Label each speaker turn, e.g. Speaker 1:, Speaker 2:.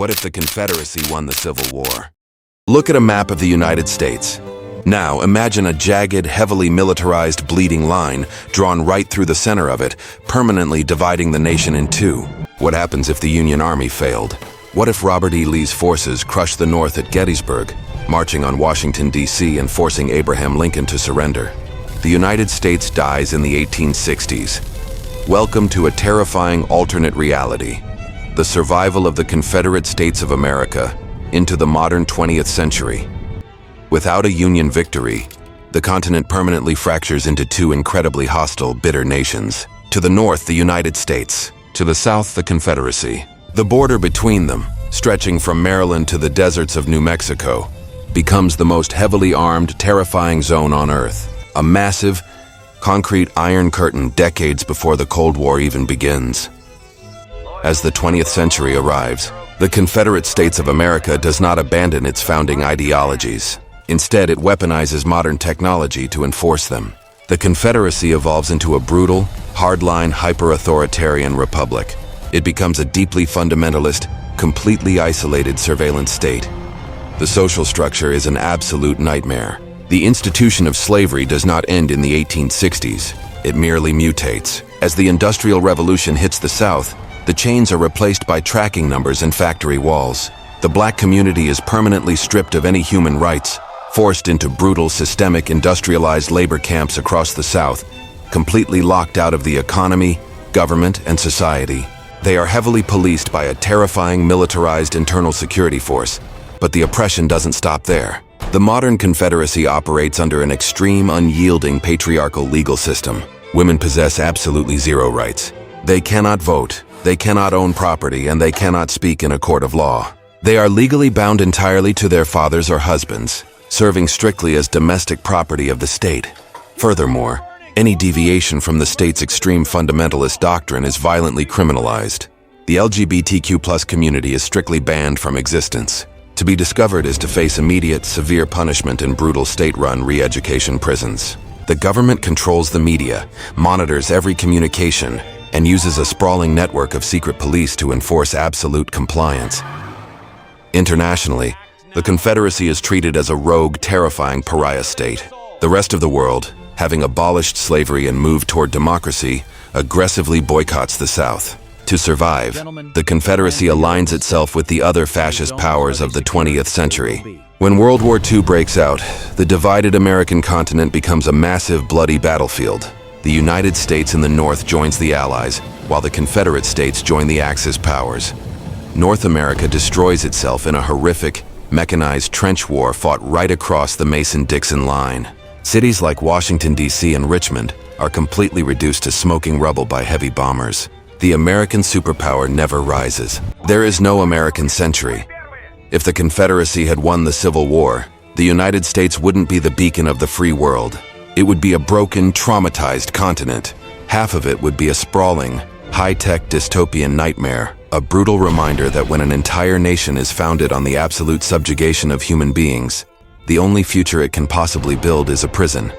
Speaker 1: What if the Confederacy won the Civil War? Look at a map of the United States. Now, imagine a jagged, heavily militarized, bleeding line drawn right through the center of it, permanently dividing the nation in two. What happens if the Union Army failed? What if Robert E. Lee's forces crushed the North at Gettysburg, marching on Washington, D.C. and forcing Abraham Lincoln to surrender? The United States dies in the 1860s. Welcome to a terrifying alternate reality. The survival of the Confederate States of America into the modern 20th century. Without a Union victory, the continent permanently fractures into two incredibly hostile, bitter nations. To the north, the United States. To the south, the Confederacy. The border between them, stretching from Maryland to the deserts of New Mexico, becomes the most heavily armed, terrifying zone on Earth. A massive, concrete iron curtain decades before the Cold War even begins. As the 20th century arrives, the Confederate States of America does not abandon its founding ideologies. Instead, it weaponizes modern technology to enforce them. The Confederacy evolves into a brutal, hardline, hyper-authoritarian republic. It becomes a deeply fundamentalist, completely isolated surveillance state. The social structure is an absolute nightmare. The institution of slavery does not end in the 1860s. It merely mutates. As the Industrial Revolution hits the South, the chains are replaced by tracking numbers and factory walls. The black community is permanently stripped of any human rights, forced into brutal, systemic, industrialized labor camps across the South, completely locked out of the economy, government, and society. They are heavily policed by a terrifying, militarized internal security force, but the oppression doesn't stop there. The modern Confederacy operates under an extreme, unyielding, patriarchal legal system. Women possess absolutely zero rights. They cannot vote, they cannot own property, and they cannot speak in a court of law. They are legally bound entirely to their fathers or husbands, serving strictly as domestic property of the state. Furthermore, any deviation from the state's extreme fundamentalist doctrine is violently criminalized. The LGBTQ+ community is strictly banned from existence. To be discovered is to face immediate, severe punishment in brutal state-run re-education prisons. The government controls the media, monitors every communication, and uses a sprawling network of secret police to enforce absolute compliance. Internationally, the Confederacy is treated as a rogue, terrifying pariah state. The rest of the world, having abolished slavery and moved toward democracy, aggressively boycotts the South. To survive, the Confederacy aligns itself with the other fascist powers of the 20th century. When World War II breaks out, the divided American continent becomes a massive, bloody battlefield. The United States in the North joins the Allies, while the Confederate States join the Axis powers. North America destroys itself in a horrific, mechanized trench war fought right across the Mason-Dixon line. Cities like Washington, D.C. and Richmond are completely reduced to smoking rubble by heavy bombers. The American superpower never rises. There is no American century. If the Confederacy had won the Civil War, the United States wouldn't be the beacon of the free world. It would be a broken, traumatized continent. Half of it would be a sprawling, high-tech dystopian nightmare, a brutal reminder that when an entire nation is founded on the absolute subjugation of human beings, the only future it can possibly build is a prison.